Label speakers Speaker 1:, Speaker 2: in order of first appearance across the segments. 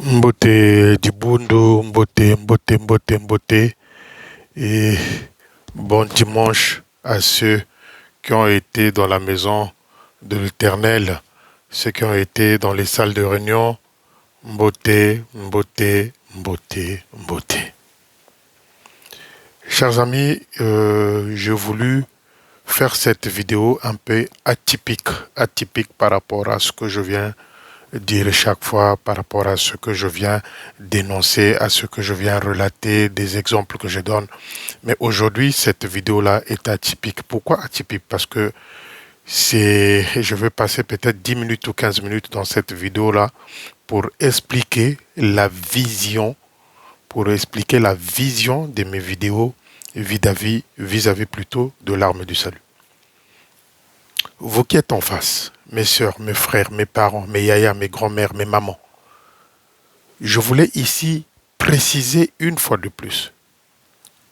Speaker 1: Mbote Dibundo, Mbote. Et bon dimanche à ceux qui ont été dans la maison de l'Éternel, ceux qui ont été dans les salles de réunion. Mbote. Chers amis, j'ai voulu faire cette vidéo un peu atypique par rapport à ce que je viens dire chaque fois, par rapport à ce que je viens dénoncer, à ce que je viens relater, des exemples que je donne. Mais aujourd'hui, cette vidéo-là est atypique. Pourquoi atypique? Parce que je vais passer peut-être 10 minutes ou 15 minutes dans cette vidéo-là pour expliquer la vision, de mes vidéos vis-à-vis plutôt de l'arme du salut. Vous qui êtes en face, mes sœurs, mes frères, mes parents, mes yayas, mes grands-mères, mes mamans, je voulais ici préciser une fois de plus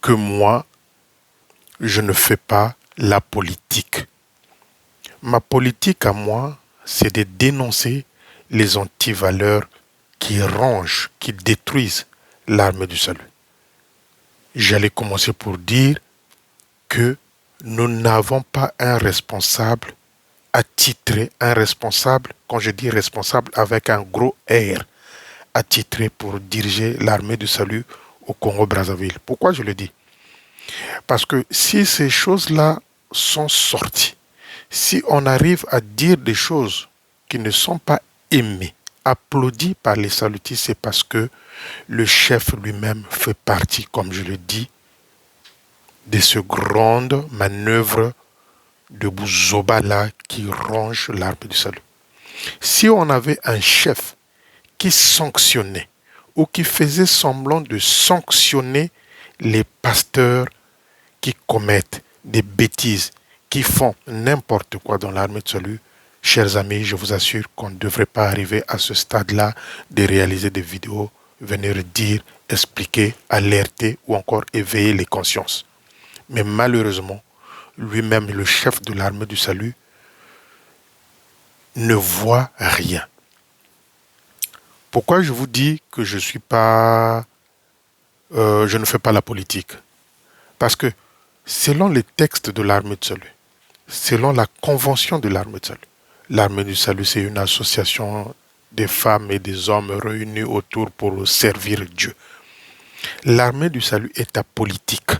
Speaker 1: que moi, je ne fais pas la politique. Ma politique à moi, c'est de dénoncer les antivaleurs qui rongent, qui détruisent l'armée du salut. J'allais commencer pour dire que nous n'avons pas un responsable attitré, quand je dis responsable avec un gros R, attitré pour diriger l'armée du salut au Congo-Brazzaville. Pourquoi je le dis? Parce que si ces choses-là sont sorties, si on arrive à dire des choses qui ne sont pas aimées, applaudis par les salutistes, c'est parce que le chef lui-même fait partie, comme je le dis, de ce grande manœuvre de Bouzoba-là qui ronge l'arbre du salut. Si on avait un chef qui sanctionnait ou qui faisait semblant de sanctionner les pasteurs qui commettent des bêtises, qui font n'importe quoi dans l'armée de salut, chers amis, je vous assure qu'on ne devrait pas arriver à ce stade-là de réaliser des vidéos, venir dire, expliquer, alerter ou encore éveiller les consciences. Mais malheureusement, lui-même, le chef de l'armée du salut, ne voit rien. Pourquoi je vous dis que je ne fais pas la politique? Parce que selon les textes de l'armée de salut, selon la convention de l'armée du salut, c'est une association des femmes et des hommes réunis autour pour servir Dieu. L'armée du salut est apolitique.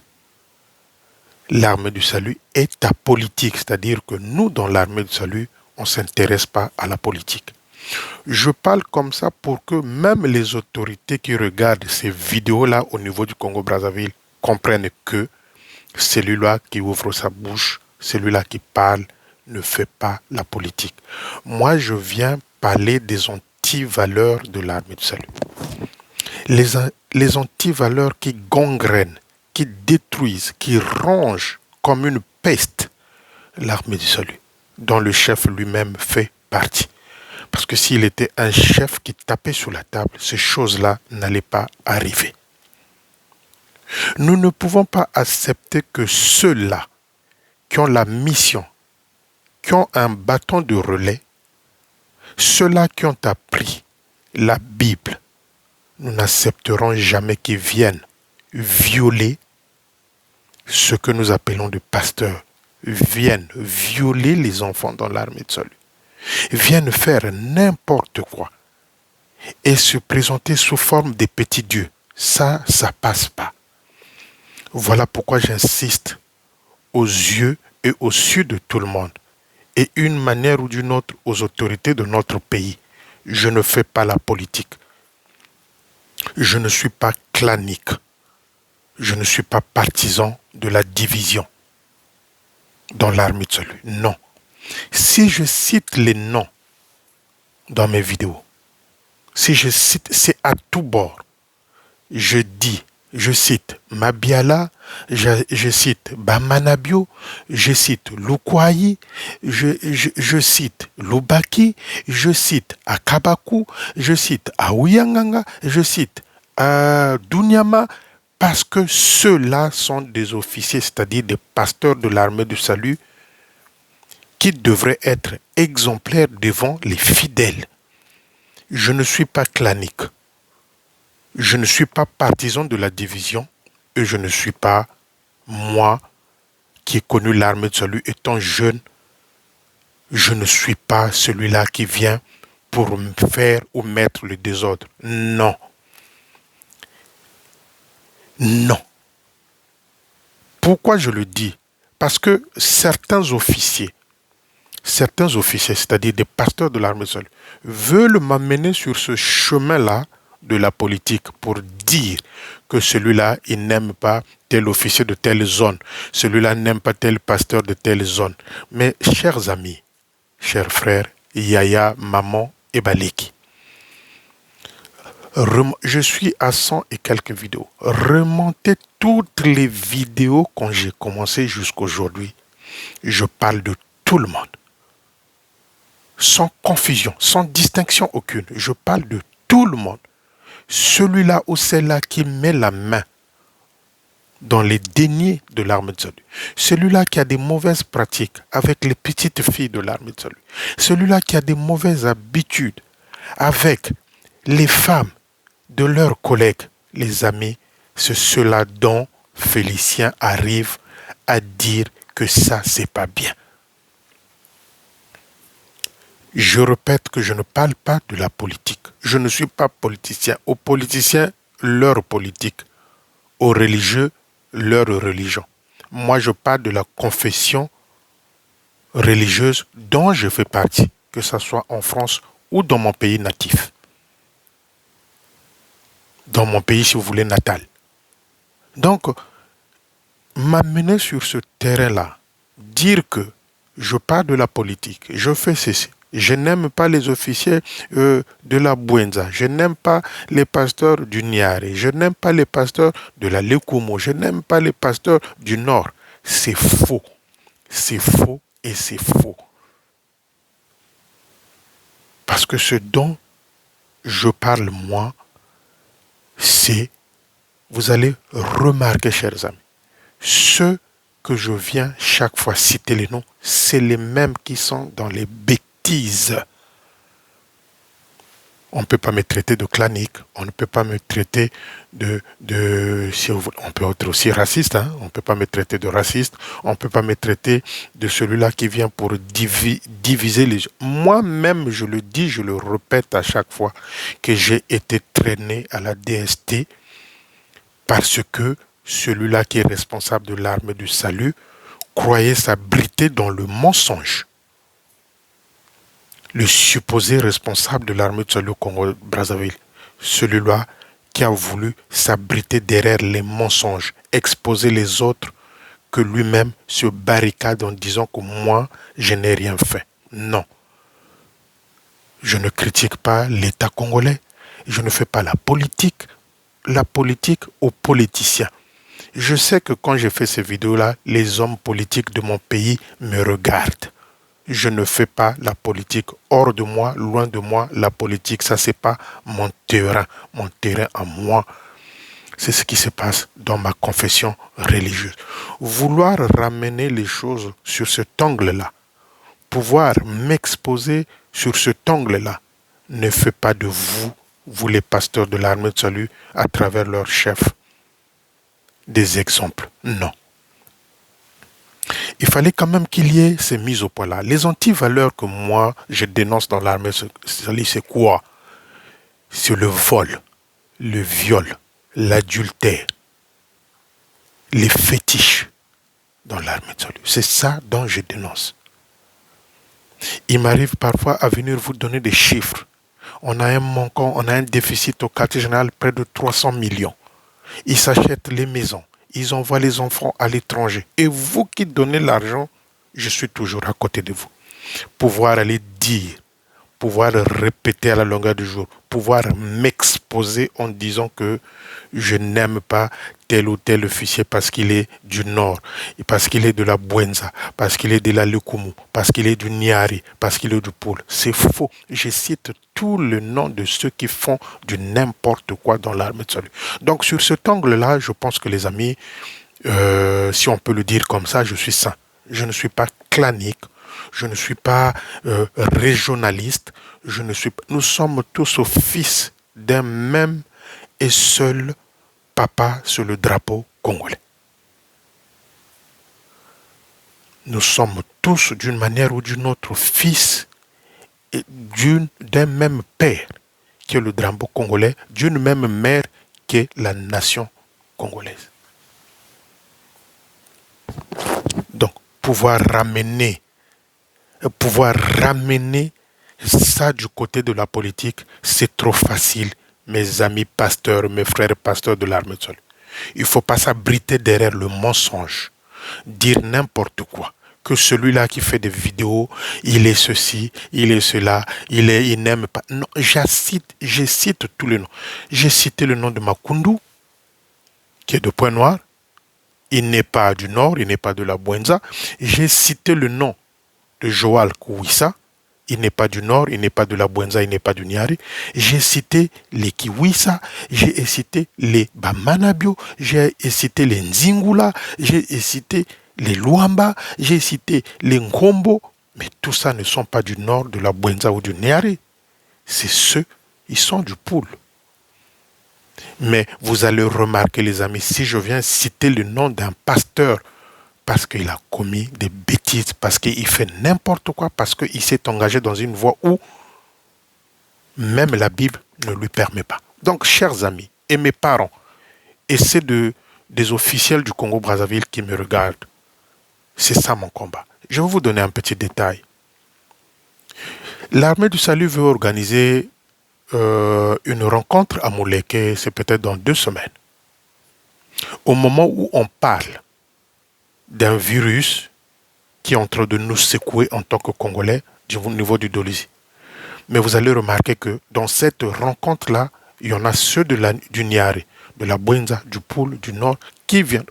Speaker 1: L'armée du salut est apolitique, c'est-à-dire que nous, dans l'armée du salut, on ne s'intéresse pas à la politique. Je parle comme ça pour que même les autorités qui regardent ces vidéos-là au niveau du Congo-Brazzaville comprennent que celui-là qui ouvre sa bouche, celui-là qui parle, ne fait pas la politique. Moi, je viens parler des antivaleurs de l'armée du salut. Les antivaleurs qui gangrènent, qui détruisent, qui rongent comme une peste l'armée du salut, dont le chef lui-même fait partie. Parce que s'il était un chef qui tapait sur la table, ces choses-là n'allaient pas arriver. Nous ne pouvons pas accepter que ceux-là qui ont la mission, qui ont un bâton de relais, ceux-là qui ont appris la Bible, nous n'accepterons jamais qu'ils viennent violer ce que nous appelons des pasteurs, viennent violer les enfants dans l'armée de salut, viennent faire n'importe quoi et se présenter sous forme de petits dieux. Ça passe pas. Voilà pourquoi j'insiste aux yeux et aux yeux de tout le monde, et une manière ou d'une autre aux autorités de notre pays. Je ne fais pas la politique. Je ne suis pas clanique. Je ne suis pas partisan de la division dans l'armée de salut. Non. Si je cite les noms dans mes vidéos, si je cite, c'est à tout bord. Je cite Mabiala, je cite Bamanabio, je cite Lukwayi, je cite Lubaki, je cite Akabaku, je cite Aouyanganga, je cite Dunyama, parce que ceux-là sont des officiers, c'est-à-dire des pasteurs de l'armée du salut, qui devraient être exemplaires devant les fidèles. Je ne suis pas clanique. Je ne suis pas partisan de la division et je ne suis pas, moi, qui ai connu l'armée de salut étant jeune, je ne suis pas celui-là qui vient pour me faire ou mettre le désordre. Non. Non. Pourquoi je le dis? Parce que certains officiers, c'est-à-dire des pasteurs de l'armée de salut, veulent m'amener sur ce chemin-là de la politique pour dire que celui-là, il n'aime pas tel officier de telle zone, celui-là n'aime pas tel pasteur de telle zone. Mais chers amis, chers frères, Yaya, Maman et Baliki, je suis à 100 et quelques vidéos. Remontez toutes les vidéos quand j'ai commencé jusqu'aujourd'hui. Je parle de tout le monde. Sans confusion, sans distinction aucune. Je parle de tout le monde. Celui-là ou celle-là qui met la main dans les deniers de l'armée de salut. Celui-là qui a des mauvaises pratiques avec les petites filles de l'armée de salut. Celui-là qui a des mauvaises habitudes avec les femmes de leurs collègues, les amis, c'est cela dont Félicien arrive à dire que ça, c'est pas bien. Je répète que je ne parle pas de la politique. Je ne suis pas politicien. Aux politiciens, leur politique. Aux religieux, leur religion. Moi, je parle de la confession religieuse dont je fais partie, que ce soit en France ou dans mon pays natif. Dans mon pays, si vous voulez, natal. Donc, m'amener sur ce terrain-là, dire que je parle de la politique, je fais ceci, je n'aime pas les officiers de la Bouenza, je n'aime pas les pasteurs du Niari, je n'aime pas les pasteurs de la Lekumo, je n'aime pas les pasteurs du Nord. C'est faux. C'est faux et c'est faux. Parce que ce dont je parle, moi, c'est, vous allez remarquer, chers amis, ceux que je viens chaque fois citer les noms, c'est les mêmes qui sont dans les bêtises. On ne peut pas me traiter de clanique, on ne peut pas me traiter on peut être aussi raciste, hein? On ne peut pas me traiter de raciste, on ne peut pas me traiter de celui-là qui vient pour diviser les gens. Moi-même, je le dis, je le répète à chaque fois, que j'ai été traîné à la DST parce que celui-là qui est responsable de l'armée du salut croyait s'abriter dans le mensonge. Le supposé responsable de l'armée de salut au Congo-Brazzaville, celui-là qui a voulu s'abriter derrière les mensonges, exposer les autres, que lui-même se barricade en disant que moi, je n'ai rien fait. Non. Je ne critique pas l'État congolais. Je ne fais pas la politique aux politiciens. Je sais que quand j'ai fait ces vidéos-là, les hommes politiques de mon pays me regardent. Je ne fais pas la politique hors de moi, loin de moi. La politique, ça, c'est pas mon terrain à moi. C'est ce qui se passe dans ma confession religieuse. Vouloir ramener les choses sur cet angle-là, pouvoir m'exposer sur cet angle-là, ne fait pas de vous les pasteurs de l'armée de salut, à travers leurs chefs, des exemples. Non. Il fallait quand même qu'il y ait ces mises au point-là. Les antivaleurs que moi, je dénonce dans l'armée, c'est quoi? C'est le vol, le viol, l'adultère, les fétiches dans l'armée de salut. C'est ça dont je dénonce. Il m'arrive parfois à venir vous donner des chiffres. On a un manquant, on a un déficit au quartier général près de 300 millions. Ils s'achètent les maisons. Ils envoient les enfants à l'étranger. Et vous qui donnez l'argent, je suis toujours à côté de vous. Pouvoir aller dire, pouvoir répéter à la longueur du jour, pouvoir m'exposer en disant que je n'aime pas tel ou tel officier parce qu'il est du Nord, parce qu'il est de la Bouenza, parce qu'il est de la Lekumu, parce qu'il est du Niari, parce qu'il est du Poul. C'est faux. Je cite tout le nom de ceux qui font du n'importe quoi dans l'armée de salut. Donc sur cet angle-là, je pense que les amis, si on peut le dire comme ça, je suis sain. Je ne suis pas clanique, je ne suis pas régionaliste, nous sommes tous au fils d'un même et seul papa sur le drapeau congolais. Nous sommes tous, d'une manière ou d'une autre, fils d'un même père qui est le drapeau congolais, d'une même mère qui est la nation congolaise. Donc, pouvoir ramener ça du côté de la politique, c'est trop facile, mes amis pasteurs, mes frères pasteurs de l'armée de salut. Il ne faut pas s'abriter derrière le mensonge, dire n'importe quoi. Que celui-là qui fait des vidéos, il est ceci, il est cela, il n'aime pas. Non, je cite tous les noms. J'ai cité le nom de Makundu, qui est de Point Noir. Il n'est pas du Nord, il n'est pas de la Bwenza. J'ai cité le nom de Joal Kouissa. Il n'est pas du Nord, il n'est pas de la Bwenza, il n'est pas du Niari. J'ai cité les Kiwissa, j'ai cité les Bamanabio, j'ai cité les Nzingula, j'ai cité les Luamba, j'ai cité les Nkombo. Mais tout ça ne sont pas du Nord, de la Bwenza ou du Niari. C'est ceux, ils sont du Poul. Mais vous allez remarquer, les amis, si je viens citer le nom d'un pasteur parce qu'il a commis des bêtises, parce qu'il fait n'importe quoi, parce qu'il s'est engagé dans une voie où même la Bible ne lui permet pas. Donc, chers amis et mes parents, et c'est des officiels du Congo-Brazzaville qui me regardent, c'est ça mon combat. Je vais vous donner un petit détail. L'armée du salut veut organiser une rencontre à Mouleke, c'est peut-être dans 2 semaines. Au moment où on parle d'un virus qui est en train de nous secouer en tant que Congolais au niveau du Dolisie. Mais vous allez remarquer que dans cette rencontre-là, il y en a ceux du Niari, de la Bwenza, du Poul, du Nord, qui viennent,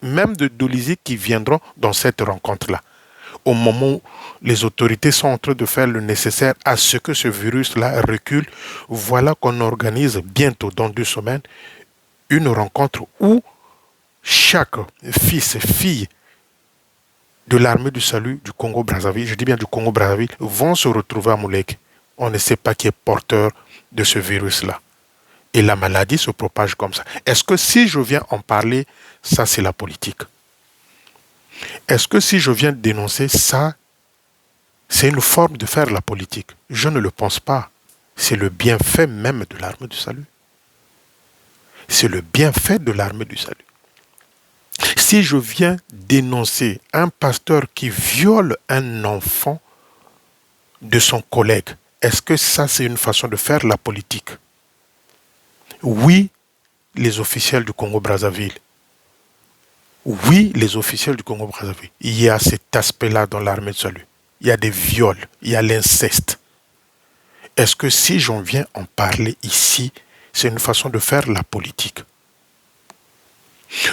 Speaker 1: même de Dolisie, qui viendront dans cette rencontre-là. Au moment où les autorités sont en train de faire le nécessaire à ce que ce virus-là recule, voilà qu'on organise bientôt, dans 2 semaines, une rencontre où chaque fils et fille de l'armée du salut du Congo-Brazzaville, je dis bien du Congo-Brazzaville, vont se retrouver à Mouleke. On ne sait pas qui est porteur de ce virus-là. Et la maladie se propage comme ça. Est-ce que si je viens en parler, ça c'est la politique? Est-ce que si je viens dénoncer ça, c'est une forme de faire la politique? Je ne le pense pas. C'est le bienfait même de l'armée du salut. C'est le bienfait de l'armée du salut. Si je viens dénoncer un pasteur qui viole un enfant de son collègue, est-ce que ça c'est une façon de faire la politique? Oui, les officiels du Congo-Brazzaville. Oui, les officiels du Congo-Brazzaville. Il y a cet aspect-là dans l'armée de salut. Il y a des viols, il y a l'inceste. Est-ce que si j'en viens en parler ici, c'est une façon de faire la politique?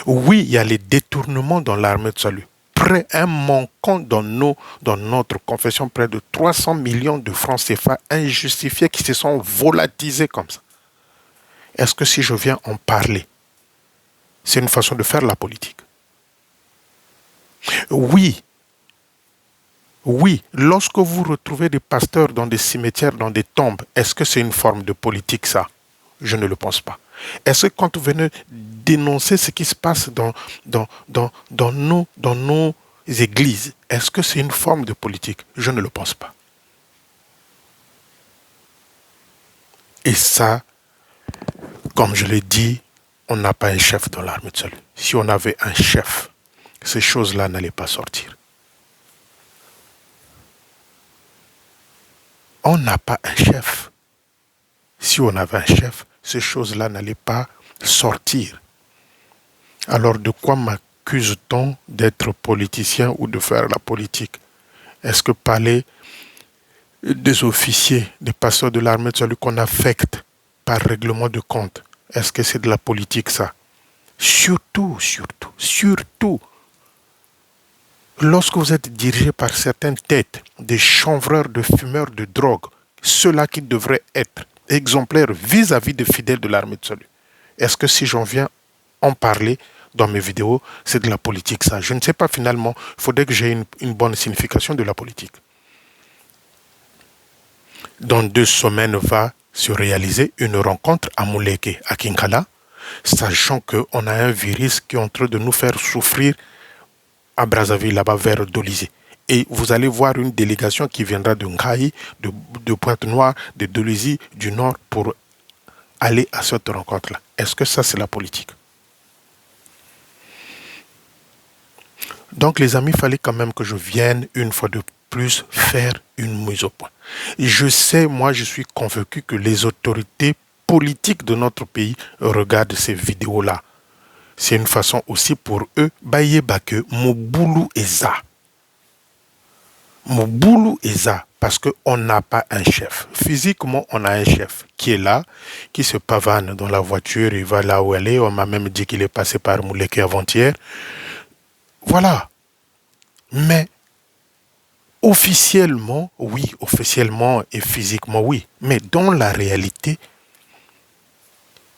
Speaker 1: Oui, il y a les détournements dans l'armée de salut. Près un manquant dans notre confession, près de 300 millions de francs CFA injustifiés qui se sont volatisés comme ça. Est-ce que si je viens en parler, c'est une façon de faire la politique? Oui. Oui, lorsque vous retrouvez des pasteurs dans des cimetières, dans des tombes, est-ce que c'est une forme de politique ça? Je ne le pense pas. Est-ce que quand vous venez dénoncer ce qui se passe dans nos églises, est-ce que c'est une forme de politique? Je ne le pense pas. Et ça, comme je l'ai dit, on n'a pas un chef dans l'armée de salut. Si on avait un chef, ces choses-là n'allaient pas sortir. On n'a pas un chef. Si on avait un chef, ces choses-là n'allaient pas sortir. Alors de quoi m'accuse-t-on d'être politicien ou de faire la politique? Est-ce que parler des officiers, des pasteurs de l'armée de salut qu'on affecte par règlement de compte, est-ce que c'est de la politique ça? Surtout, lorsque vous êtes dirigé par certaines têtes, des chanvreurs, de fumeurs de drogue, ceux-là qui devraient être exemplaires vis-à-vis des fidèles de l'armée de salut. Est-ce que si j'en viens en parler dans mes vidéos, c'est de la politique ça? Je ne sais pas finalement, il faudrait que j'ai une bonne signification de la politique. Dans 2 semaines se réaliser une rencontre à Mouleke, à Kinkala, sachant qu'on a un virus qui est en train de nous faire souffrir à Brazzaville, là-bas vers Dolizé. Et vous allez voir une délégation qui viendra de Ngaï, de Pointe-Noire, de Dolizé, du Nord, pour aller à cette rencontre-là. Est-ce que ça, c'est la politique? Donc, les amis, il fallait quand même que je vienne une fois de plus faire une mise au point. Je sais, moi, je suis convaincu que les autorités politiques de notre pays regardent ces vidéos-là. C'est une façon aussi pour eux, baye bake, mon boulot est ça. Mon boulot est ça. Parce qu'on n'a pas un chef. Physiquement, on a un chef qui est là, qui se pavane dans la voiture, il va là où elle est. On m'a même dit qu'il est passé par Mouleke avant-hier. Voilà. Mais officiellement, oui, officiellement et physiquement, oui. Mais dans la réalité,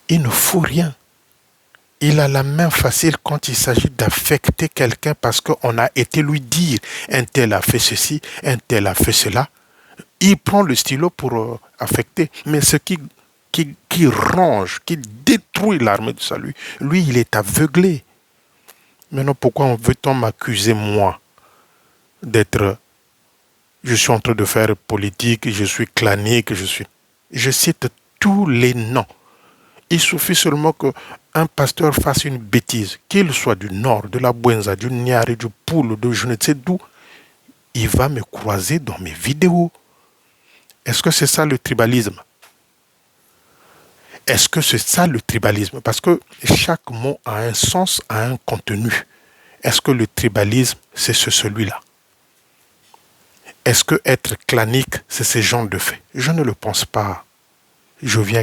Speaker 1: il ne faut rien. Il a la main facile quand il s'agit d'affecter quelqu'un parce qu'on a été lui dire un tel a fait ceci, un tel a fait cela. Il prend le stylo pour affecter. Mais ce qui range, qui détruit l'armée du salut, lui, il est aveuglé. Maintenant, pourquoi veut-on m'accuser, moi, d'être... Je suis en train de faire politique, je suis clanique, je cite tous les noms. Il suffit seulement qu'un pasteur fasse une bêtise, qu'il soit du Nord, de la Bouenza, du Niari, du Poule, de je ne sais d'où, il va me croiser dans mes vidéos. Est-ce que c'est ça le tribalisme? Est-ce que c'est ça le tribalisme? Parce que chaque mot a un sens, a un contenu. Est-ce que le tribalisme, c'est celui-là? Est-ce que être clanique, c'est ce genre de fait? Je ne le pense pas. Je viens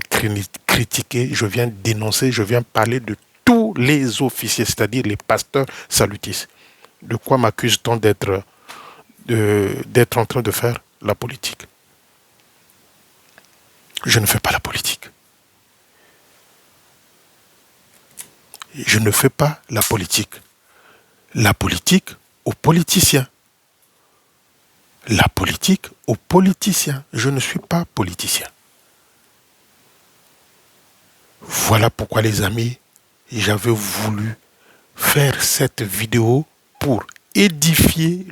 Speaker 1: critiquer, je viens dénoncer, je viens parler de tous les officiers, c'est-à-dire les pasteurs salutistes. De quoi m'accuse-t-on d'être en train de faire la politique? Je ne fais pas la politique. Je ne fais pas la politique. La politique aux politiciens. La politique aux politiciens. Je ne suis pas politicien. Voilà pourquoi, les amis, j'avais voulu faire cette vidéo pour édifier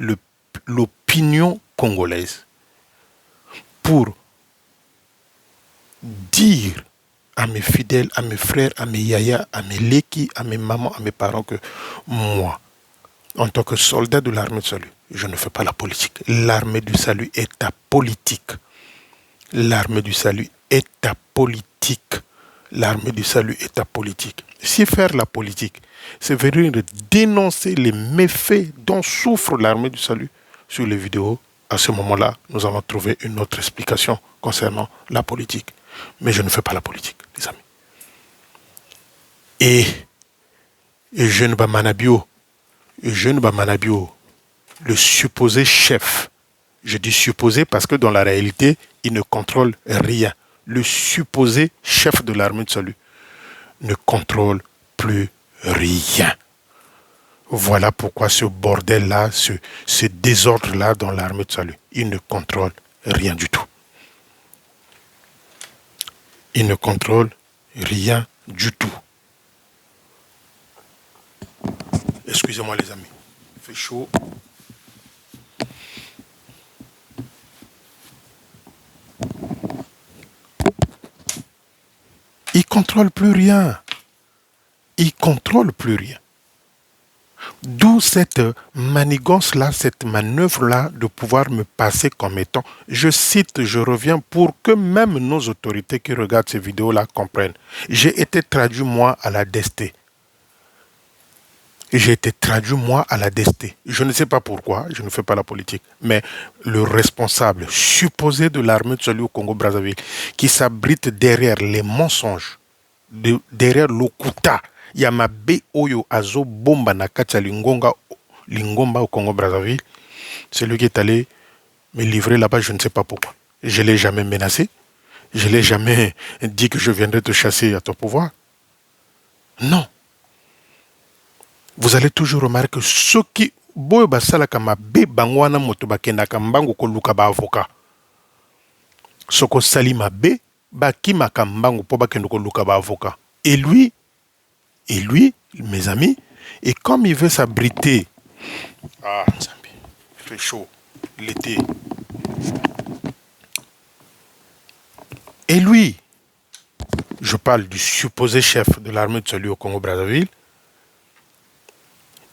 Speaker 1: l'opinion congolaise. Pour dire à mes fidèles, à mes frères, à mes yaya, à mes leki, à mes mamans, à mes parents que moi, en tant que soldat de l'armée du salut, je ne fais pas la politique. L'armée du salut est ta politique. L'armée du salut est ta politique. L'armée du salut est ta politique. Si faire la politique, c'est venir dénoncer les méfaits dont souffre l'armée du salut sur les vidéos, à ce moment-là, nous allons trouver une autre explication concernant la politique. Mais je ne fais pas la politique, les amis. Et Jeune Bamanabio, le supposé chef, je dis supposé parce que dans la réalité, il ne contrôle rien. Le supposé chef de l'armée de salut ne contrôle plus rien. Voilà pourquoi ce bordel-là, ce désordre-là dans l'armée de salut, il ne contrôle rien du tout. Il ne contrôle rien du tout. Excusez-moi, les amis, il fait chaud. Il ne contrôle plus rien. Il ne contrôle plus rien. D'où cette manigance-là, cette manœuvre-là de pouvoir me passer comme étant, je cite, je reviens pour que même nos autorités qui regardent ces vidéos-là comprennent. J'ai été traduit, moi, à la DST. J'ai été traduit, moi, à la DST. Je ne sais pas pourquoi, je ne fais pas la politique, mais le responsable supposé de l'armée de salut au Congo-Brazzaville, qui s'abrite derrière les mensonges, derrière l'Okuta, Yamabe Oyo Azo Bomba Nakacha Lingomba au Congo-Brazzaville, c'est lui qui est allé me livrer là-bas, je ne sais pas pourquoi. Je ne l'ai jamais menacé, je ne l'ai jamais dit que je viendrais te chasser à ton pouvoir. Non. Vous allez toujours remarquer que ceux qui boy basala kama be bangwana moto bakenda kambango ko luka ba avocat. Soko salima be baki makambangu po bakende koluka ba avocat. Et lui, mes amis, et comme il veut s'abriter, ah, il fait chaud, l'été. Et lui, je parle du supposé chef de l'armée de salut au Congo-Brazzaville,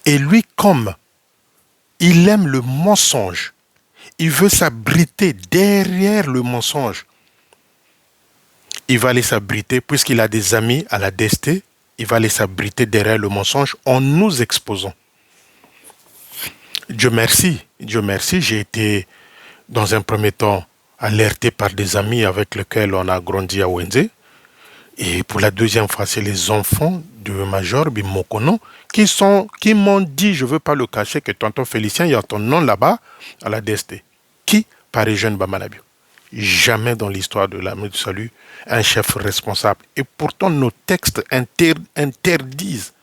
Speaker 1: et lui, comme il aime le mensonge, il veut s'abriter derrière le mensonge. Il va aller s'abriter, puisqu'il a des amis à la DST, il va aller s'abriter derrière le mensonge en nous exposant. Dieu merci, j'ai été dans un premier temps alerté par des amis avec lesquels on a grandi à Wenze. Et pour la deuxième fois, c'est les enfants de Major Bimokono qui m'ont dit, je ne veux pas le cacher, que tonton Félicien, il y a ton nom là-bas à la DST. Qui paraît jeune Bamanabio. Jamais dans l'histoire de l'armée du salut, un chef responsable. Et pourtant, nos textes interdisent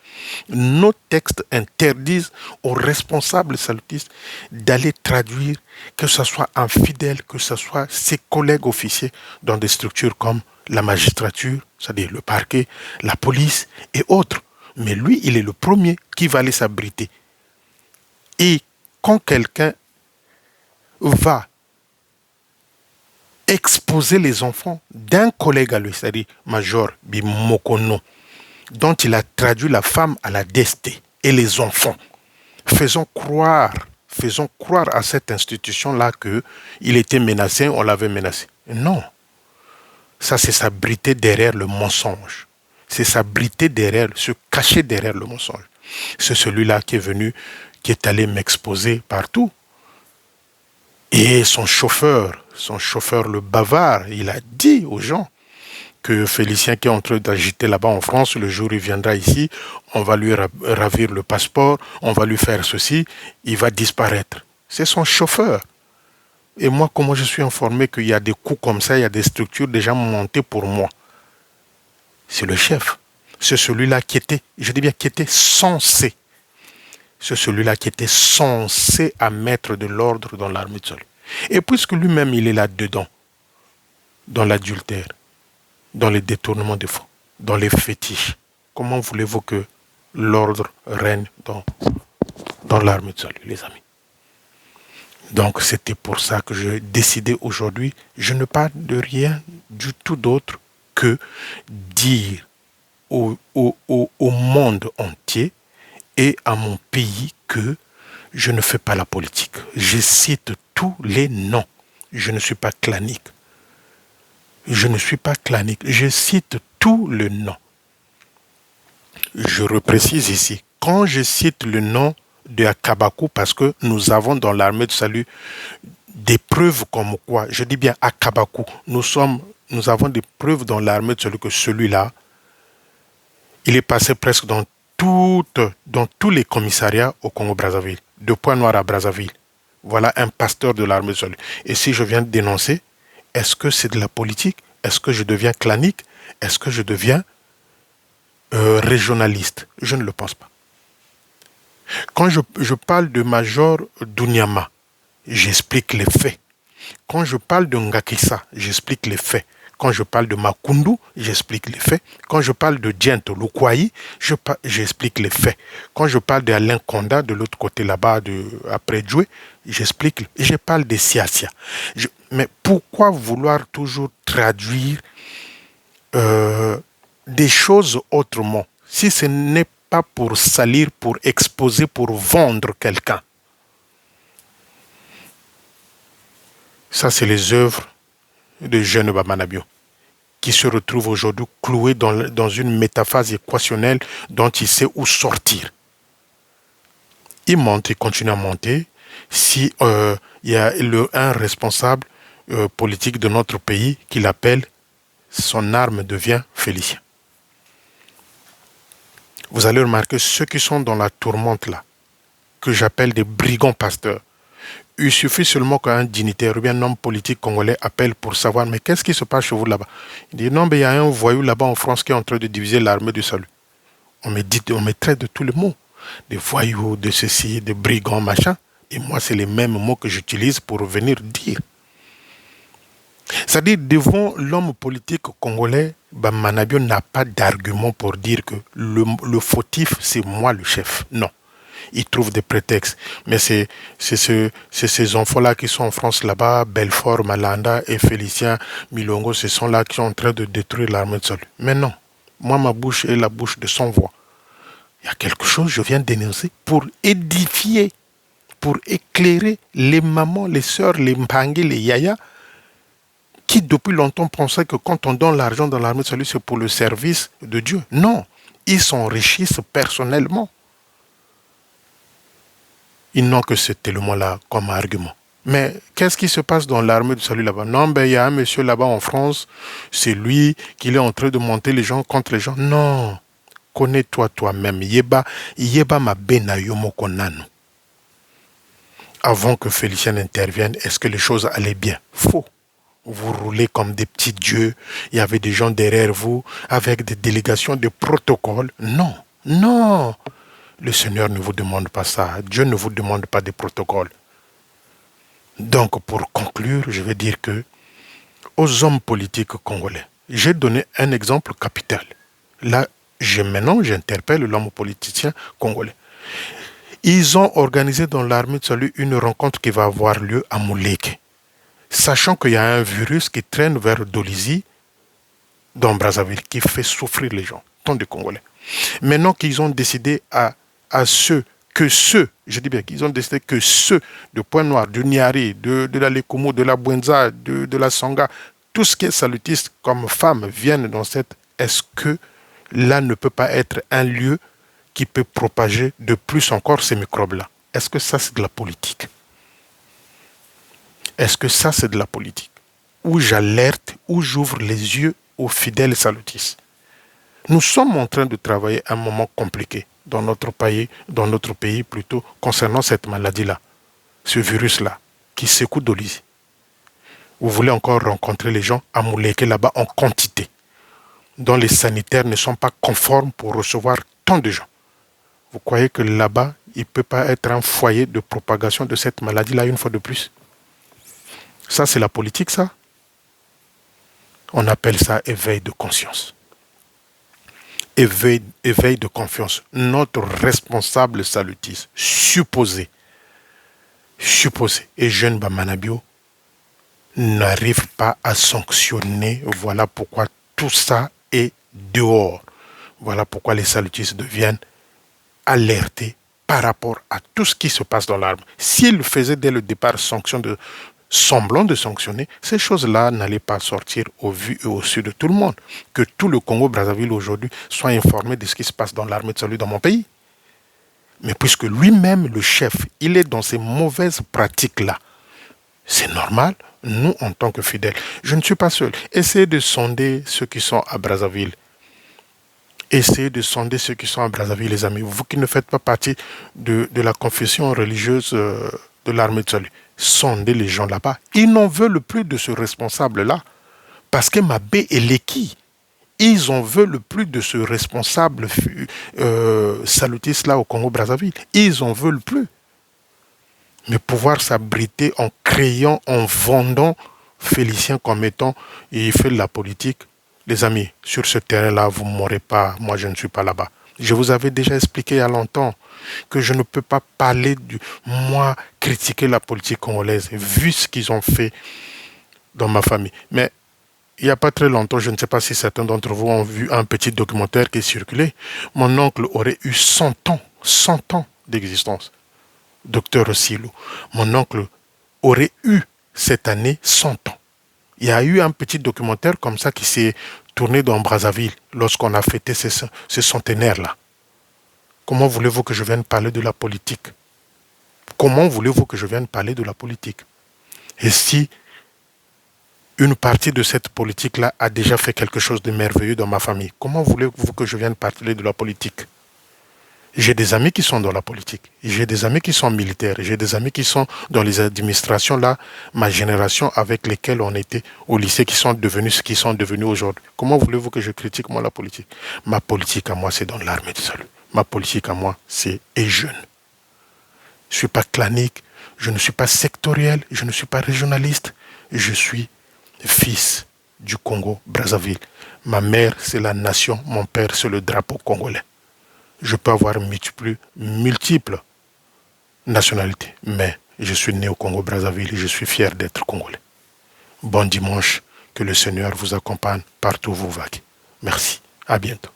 Speaker 1: aux responsables salutistes d'aller traduire, que ce soit un fidèle, que ce soit ses collègues officiers dans des structures comme la magistrature, c'est-à-dire le parquet, la police et autres. Mais lui, il est le premier qui va aller s'abriter. Et quand quelqu'un va exposer les enfants d'un collègue à lui, c'est-à-dire Major Bimokono, dont il a traduit la femme à la DST et les enfants, faisons croire à cette institution-là qu'il était menacé, on l'avait menacé. Non. Ça, c'est s'abriter derrière le mensonge. C'est s'abriter derrière, se cacher derrière le mensonge. C'est celui-là qui est venu, qui est allé m'exposer partout. Et son chauffeur le bavard, il a dit aux gens que Félicien qui est en train d'agiter là-bas en France, le jour où il viendra ici, on va lui ravir le passeport, on va lui faire ceci, il va disparaître. C'est son chauffeur. Et moi, comment je suis informé qu'il y a des coups comme ça, il y a des structures déjà montées pour moi? C'est le chef. C'est celui-là qui était, je dis bien qui était censé. C'est celui-là qui était censé à mettre de l'ordre dans l'armée de salut. Et puisque lui-même, il est là-dedans, dans l'adultère, dans les détournements de fonds, dans les fétiches, comment voulez-vous que l'ordre règne dans l'armée de salut, les amis? Donc c'était pour ça que j'ai décidé aujourd'hui, je ne parle de rien du tout d'autre que dire au monde entier et à mon pays que je ne fais pas la politique. Je cite tous les noms. Je ne suis pas clanique. Je cite tous les noms. Je reprécise ici, quand je cite le nom de Akabakou, parce que nous avons dans l'armée de salut des preuves comme quoi, je dis bien Akabakou, nous avons des preuves dans l'armée de salut que celui-là, il est passé presque dans tous les commissariats au Congo-Brazzaville, de Pointe-Noire à Brazzaville. Voilà un pasteur de l'armée de salut. Et si je viens de dénoncer, est-ce que c'est de la politique? Est-ce que je deviens clanique? Est-ce que je deviens régionaliste? Je ne le pense pas. Quand je parle de Major Dunyama, j'explique les faits. Quand je parle de Ngakissa, j'explique les faits. Quand je parle de Makundu, j'explique les faits. Quand je parle de Diento Lukwai, j'explique les faits. Quand je parle d'Alain Konda, de l'autre côté là-bas, après Djoué, j'explique. Je parle des Siasia. Mais pourquoi vouloir toujours traduire des choses autrement, si ce n'est pas pour salir, pour exposer, pour vendre quelqu'un? Ça, c'est les œuvres de jeunes Bamanabio qui se retrouvent aujourd'hui cloués dans une métaphase équationnelle dont il sait où sortir. Il monte, il continue à monter. Si il y a un responsable politique de notre pays qui l'appelle, son arme devient Félicien. Vous allez remarquer ceux qui sont dans la tourmente là, que j'appelle des brigands pasteurs. Il suffit seulement qu'un dignitaire ou bien un homme politique congolais appelle pour savoir mais qu'est-ce qui se passe chez vous là-bas. Il dit non, mais il y a un voyou là-bas en France qui est en train de diviser l'armée du salut. On me traite de tous les mots. Des voyous, de ceci, des brigands, machin. Et moi, c'est les mêmes mots que j'utilise pour venir dire. C'est-à-dire, devant l'homme politique congolais, Manabio n'a pas d'argument pour dire que le fautif, c'est moi le chef. Non. Il trouve des prétextes. Mais c'est ces enfants-là qui sont en France là-bas, Belfort, Malanda et Félicien Milongo, ce sont là qui sont en train de détruire l'armée de salut. Mais non. Moi, ma bouche est la bouche de son voix. Il y a quelque chose que je viens dénoncer pour édifier, pour éclairer les mamans, les sœurs, les mpangé, les yaya, qui depuis longtemps pensaient que quand on donne l'argent dans l'armée de salut, c'est pour le service de Dieu. Non, ils s'enrichissent personnellement. Ils n'ont que cet élément-là comme argument. Mais qu'est-ce qui se passe dans l'armée de salut là-bas? Non, ben il y a un monsieur là-bas en France, c'est lui qui est en train de monter les gens contre les gens. Non, connais-toi toi-même. Yeba ma benayomo konano. Avant que Félicien intervienne, est-ce que les choses allaient bien? Faux. Vous roulez comme des petits dieux. Il y avait des gens derrière vous avec des délégations de protocoles. Non, non. Le Seigneur ne vous demande pas ça. Dieu ne vous demande pas des protocoles. Donc, pour conclure, je vais dire que aux hommes politiques congolais, j'ai donné un exemple capital. Là, maintenant, j'interpelle l'homme politicien congolais. Ils ont organisé dans l'armée de salut une rencontre qui va avoir lieu à Mouleke. Sachant qu'il y a un virus qui traîne vers Dolisie, dans Brazzaville, qui fait souffrir les gens, tant de Congolais. Maintenant qu'ils ont décidé je dis bien qu'ils ont décidé que ceux de Pointe-Noire, du Niari, de la Lekoumou, de la Bwenza, de la Sanga, tout ce qui est salutiste comme femmes viennent dans cette... Est-ce que là ne peut pas être un lieu qui peut propager de plus encore ces microbes-là? Est-ce que ça, c'est de la politique? Est-ce que ça, c'est de la politique? Où j'alerte, où j'ouvre les yeux aux fidèles salutistes. Nous sommes en train de travailler un moment compliqué dans notre pays plutôt, concernant cette maladie-là, ce virus-là, qui secoue Dolisie. Vous voulez encore rencontrer les gens à Mouleke là-bas en quantité, dont les sanitaires ne sont pas conformes pour recevoir tant de gens. Vous croyez que là-bas, il ne peut pas être un foyer de propagation de cette maladie-là une fois de plus? Ça, c'est la politique, ça? On appelle ça éveil de conscience. Éveil de confiance. Notre responsable salutiste, supposé, et jeune Bamanabio, n'arrive pas à sanctionner. Voilà pourquoi tout ça est dehors. Voilà pourquoi les salutistes deviennent alertés par rapport à tout ce qui se passe dans l'arme. S'ils faisaient dès le départ semblant de sanctionner, ces choses-là n'allaient pas sortir au vu et au su de tout le monde. Que tout le Congo-Brazzaville aujourd'hui soit informé de ce qui se passe dans l'armée de salut dans mon pays. Mais puisque lui-même, le chef, il est dans ces mauvaises pratiques-là, c'est normal, nous, en tant que fidèles, je ne suis pas seul. Essayez de sonder ceux qui sont à Brazzaville. Essayez de sonder ceux qui sont à Brazzaville, les amis. Vous qui ne faites pas partie de la confession religieuse de l'armée de salut. Sondez les gens là-bas. Ils n'en veulent plus de ce responsable-là. Parce que Mabé et Leki, ils en veulent plus de ce responsable salutiste-là au Congo-Brazzaville. Ils en veulent plus. Mais pouvoir s'abriter en créant, en vendant Félicien comme étant, il fait de la politique. Les amis, sur ce terrain-là, vous ne m'aurez pas, moi je ne suis pas là-bas. Je vous avais déjà expliqué il y a longtemps que je ne peux pas parler moi, critiquer la politique congolaise, vu ce qu'ils ont fait dans ma famille. Mais il n'y a pas très longtemps, je ne sais pas si certains d'entre vous ont vu un petit documentaire qui est circulé. Mon oncle aurait eu 100 ans d'existence. Docteur Silo. Mon oncle aurait eu cette année 100 ans. Il y a eu un petit documentaire comme ça qui s'est tourné dans Brazzaville lorsqu'on a fêté ce centenaire-là. Comment voulez-vous que je vienne parler de la politique? Comment voulez-vous que je vienne parler de la politique? Et si une partie de cette politique-là a déjà fait quelque chose de merveilleux dans ma famille, comment voulez-vous que je vienne parler de la politique? J'ai des amis qui sont dans la politique, j'ai des amis qui sont militaires, j'ai des amis qui sont dans les administrations, là, ma génération avec lesquels on était au lycée, qui sont devenus ce qu'ils sont devenus aujourd'hui. Comment voulez-vous que je critique, moi, la politique? Ma politique à moi, c'est dans l'armée de salut. Ma politique à moi, c'est jeune. Je ne suis pas clanique, je ne suis pas sectoriel, je ne suis pas régionaliste, je suis fils du Congo-Brazzaville. Ma mère, c'est la nation, mon père, c'est le drapeau congolais. Je peux avoir multiples nationalités, mais je suis né au Congo-Brazzaville et je suis fier d'être congolais. Bon dimanche, que le Seigneur vous accompagne partout où vous vaguez. Merci, à bientôt.